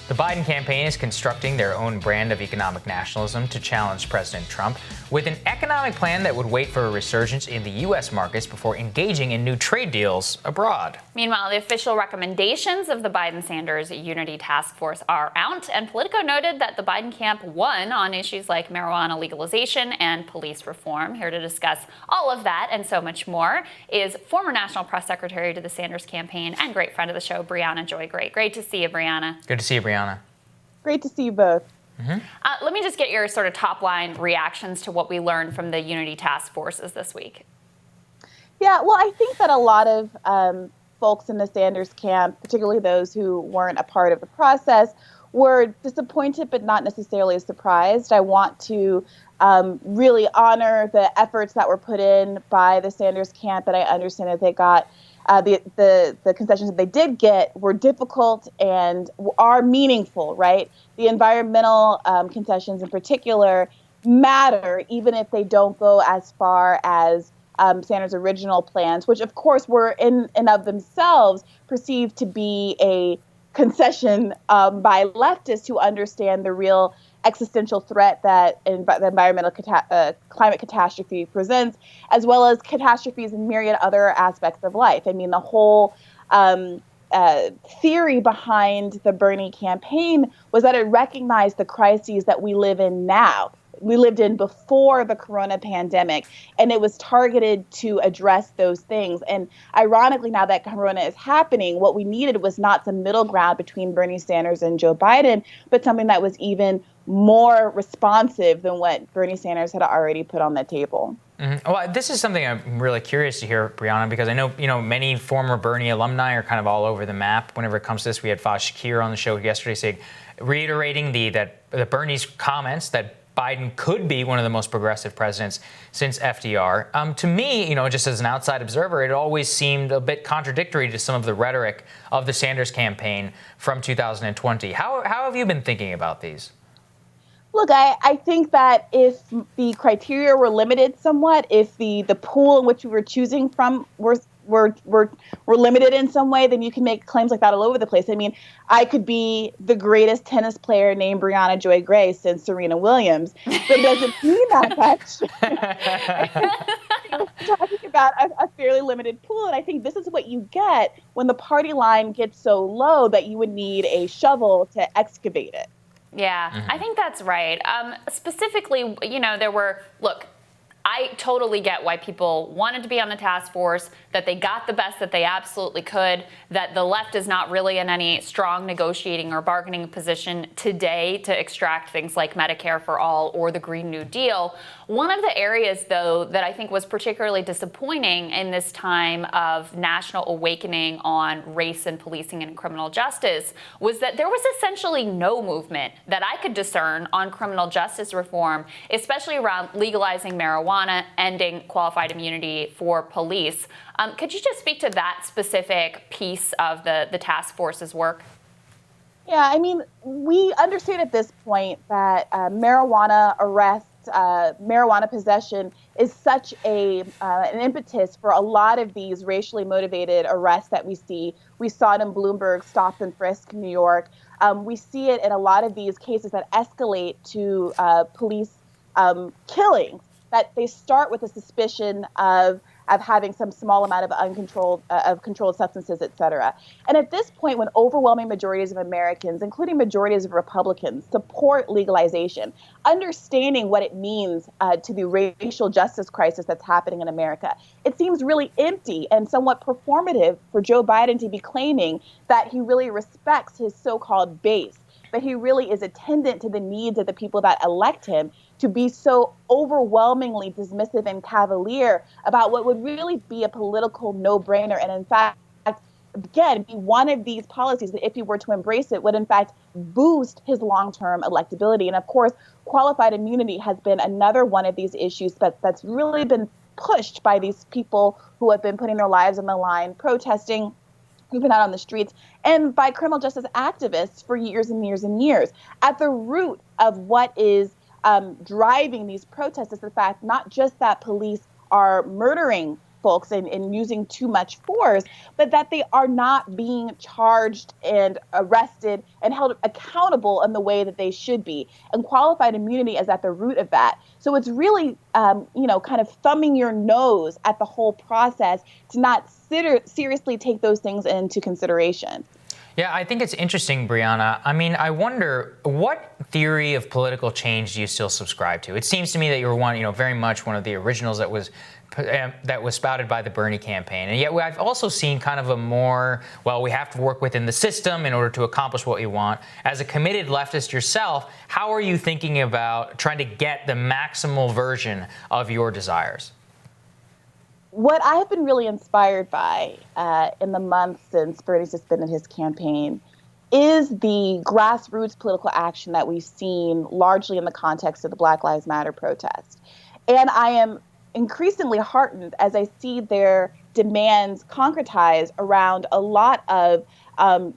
The Biden campaign is constructing their own brand of economic nationalism to challenge President Trump with an economic plan that would wait for a resurgence in the U.S. markets before engaging in new trade deals abroad. Meanwhile, the official recommendations of the Biden-Sanders Unity Task Force are out, and Politico noted that the Biden camp won on issues like marijuana legalization and police reform. Here to discuss all of that and so much more is former National Press Secretary to the Sanders campaign and great friend of the show, Briahna Joy Gray. Great to see you, Briahna. Good to see you, Briahna. Great to see you both. Let me just get your sort of top-line reactions to what we learned from the Unity Task Forces this week. Yeah, well, I think that a lot of folks in the Sanders camp, particularly those who weren't a part of the process, were disappointed but not necessarily surprised. I want to really honor the efforts that were put in by the Sanders camp, and I understand that they got the concessions that they did get were difficult and are meaningful, right? The environmental concessions in particular matter, even if they don't go as far as Sanders' original plans, which of course were in and of themselves perceived to be a concession by leftists who understand the real existential threat that the environmental climate catastrophe presents, as well as catastrophes in myriad other aspects of life. I mean, the whole theory behind the Bernie campaign was that it recognized the crises that we live in now. We lived in before the corona pandemic, and it was targeted to address those things. And ironically, now that corona is happening, what we needed was not some middle ground between Bernie Sanders and Joe Biden, but something that was even more responsive than what Bernie Sanders had already put on the table. Mm-hmm. Well, this is something I'm really curious to hear, Briahna, because I know, many former Bernie alumni are kind of all over the map whenever it comes to this. We had Faz Shakir on the show yesterday reiterating that Bernie's comments that Biden could be one of the most progressive presidents since FDR. To me, just as an outside observer, it always seemed a bit contradictory to some of the rhetoric of the Sanders campaign from 2020. How have you been thinking about these? Look, I think that if the criteria were limited somewhat, if the pool in which we were choosing from were limited in some way, then you can make claims like that all over the place. I mean, I could be the greatest tennis player named Briahna Joy Gray since Serena Williams, but it doesn't mean that much. Talking about a fairly limited pool, and I think this is what you get when the party line gets so low that you would need a shovel to excavate it. Yeah, I think that's right. Specifically, I totally get why people wanted to be on the task force, that they got the best that they absolutely could, that the left is not really in any strong negotiating or bargaining position today to extract things like Medicare for all or the Green New Deal. One of the areas, though, that I think was particularly disappointing in this time of national awakening on race and policing and criminal justice was that there was essentially no movement that I could discern on criminal justice reform, especially around legalizing marijuana, ending qualified immunity for police. Could you just speak to that specific piece of the task force's work? Yeah, I mean, we understand at this point that marijuana arrests, marijuana possession is such an impetus for a lot of these racially motivated arrests that we see. We saw it in Bloomberg's Stop and Frisk, New York. We see it in a lot of these cases that escalate to police killings, that they start with a suspicion of having some small amount of controlled substances, et cetera. And at this point, when overwhelming majorities of Americans, including majorities of Republicans, support legalization, understanding what it means to the racial justice crisis that's happening in America, it seems really empty and somewhat performative for Joe Biden to be claiming that he really respects his so-called base, but he really is attendant to the needs of the people that elect him, to be so overwhelmingly dismissive and cavalier about what would really be a political no-brainer, and in fact, again, be one of these policies that, if he were to embrace it, would in fact boost his long-term electability. And of course, qualified immunity has been another one of these issues that's really been pushed by these people who have been putting their lives on the line, protesting, who've been out on the streets, and by criminal justice activists for years and years and years. At the root of what is driving these protests is the fact not just that police are murdering folks and using too much force, but that they are not being charged and arrested and held accountable in the way that they should be. And qualified immunity is at the root of that. So it's really, kind of thumbing your nose at the whole process to not seriously take those things into consideration. Yeah, I think it's interesting, Briahna. I mean, I wonder, what theory of political change do you still subscribe to? It seems to me that you're very much one of the originals that was spouted by the Bernie campaign. And yet I've also seen kind of a more, we have to work within the system in order to accomplish what we want. As a committed leftist yourself, how are you thinking about trying to get the maximal version of your desires? What I have been really inspired by in the months since Bernie suspended his campaign is the grassroots political action that we've seen largely in the context of the Black Lives Matter protest. And I am increasingly heartened as I see their demands concretized around a lot of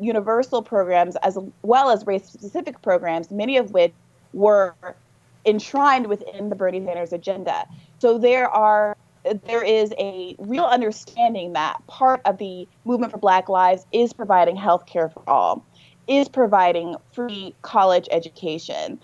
universal programs as well as race-specific programs, many of which were enshrined within the Bernie Sanders agenda. So there is a real understanding that part of the movement for Black lives is providing health care for all, is providing free college education,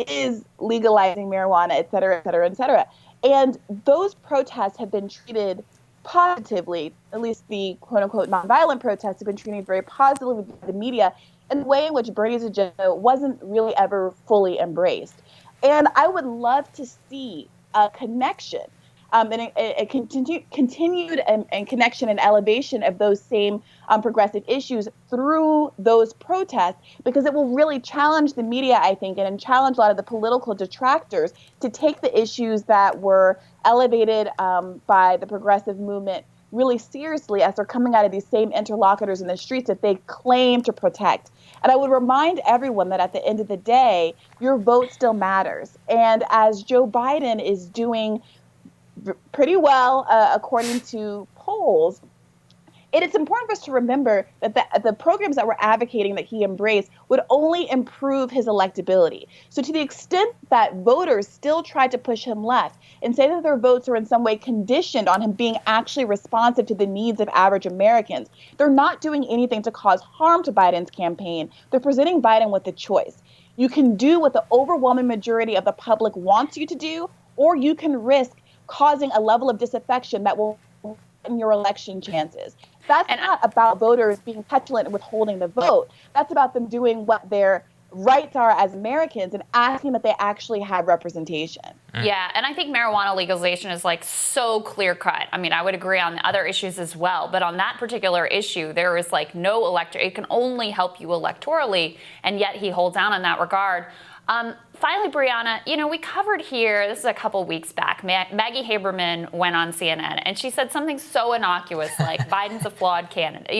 is legalizing marijuana, et cetera, et cetera, et cetera. And those protests have been treated positively, at least the quote unquote nonviolent protests have been treated very positively by the media in a way in which Bernie's agenda wasn't really ever fully embraced. And I would love to see a connection and a continued and connection and elevation of those same progressive issues through those protests, because it will really challenge the media, I think, and challenge a lot of the political detractors to take the issues that were elevated by the progressive movement really seriously as they're coming out of these same interlocutors in the streets that they claim to protect. And I would remind everyone that at the end of the day, your vote still matters. And as Joe Biden is doing pretty well, according to polls, it is important for us to remember that the programs that we're advocating that he embraced would only improve his electability. So to the extent that voters still try to push him left and say that their votes are in some way conditioned on him being actually responsive to the needs of average Americans, they're not doing anything to cause harm to Biden's campaign. They're presenting Biden with a choice. You can do what the overwhelming majority of the public wants you to do, or you can risk causing a level of disaffection that will in your election chances. That's not about voters being petulant and withholding the vote. That's about them doing what their rights are as Americans and asking that they actually have representation. Yeah, and I think marijuana legalization is so clear cut. I mean, I would agree on the other issues as well, but on that particular issue, there is no it can only help you electorally, and yet he holds down in that regard. Finally, Briahna, we covered here, this is a couple weeks back, Maggie Haberman went on CNN and she said something so innocuous like Biden's a flawed candidate,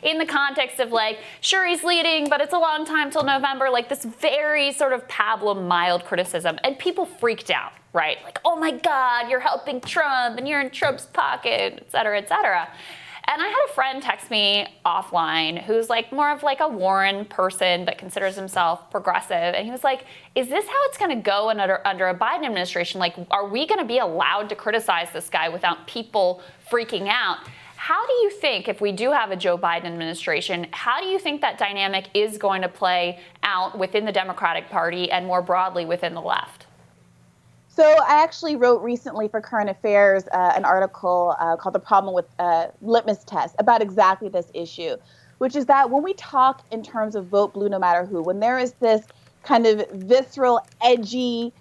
in the context of sure, he's leading, but it's a long time till November, this very sort of pablum mild criticism. And people freaked out, right? Oh my God, you're helping Trump and you're in Trump's pocket, et cetera, et cetera. And I had a friend text me offline who's more of a Warren person, but considers himself progressive. And he was like, is this how it's going to go under a Biden administration? Are we going to be allowed to criticize this guy without people freaking out? How do you think, if we do have a Joe Biden administration, how do you think that dynamic is going to play out within the Democratic Party and more broadly within the left? So I actually wrote recently for Current Affairs an article called The Problem with Litmus Test about exactly this issue, which is that when we talk in terms of vote blue no matter who, when there is this kind of visceral, edgy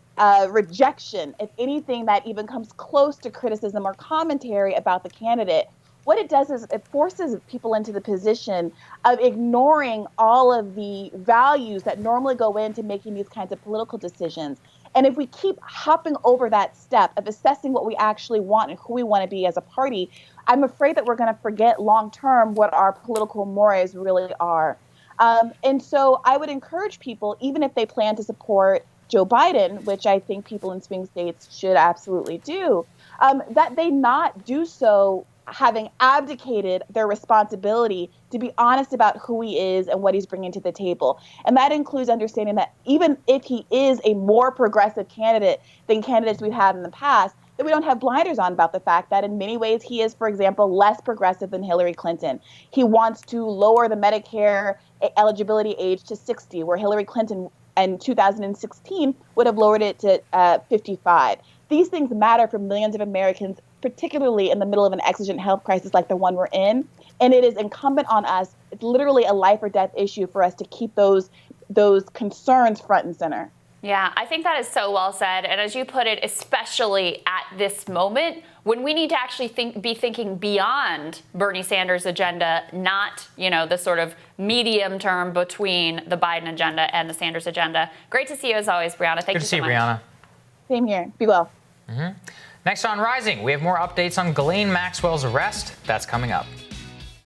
rejection, if anything that even comes close to criticism or commentary about the candidate, what it does is it forces people into the position of ignoring all of the values that normally go into making these kinds of political decisions. And if we keep hopping over that step of assessing what we actually want and who we want to be as a party, I'm afraid that we're going to forget long term what our political mores really are. And so I would encourage people, even if they plan to support Joe Biden, which I think people in swing states should absolutely do, that they not do so having abdicated their responsibility to be honest about who he is and what he's bringing to the table. And that includes understanding that even if he is a more progressive candidate than candidates we've had in the past, that we don't have blinders on about the fact that in many ways he is, for example, less progressive than Hillary Clinton. He wants to lower the Medicare eligibility age to 60, where Hillary Clinton in 2016 would have lowered it to 55. These things matter for millions of Americans, particularly in the middle of an exigent health crisis like the one we're in. And it is incumbent on us. It's literally a life or death issue for us to keep those concerns front and center. Yeah, I think that is so well said. And as you put it, especially at this moment, when we need to actually be thinking beyond Bernie Sanders' agenda, not, the sort of medium term between the Biden agenda and the Sanders agenda. Great to see you as always, Briahna. Thank you so much. Good to see you, Briahna. Same here. Be well. Next on Rising, we have more updates on Ghislaine Maxwell's arrest. That's coming up.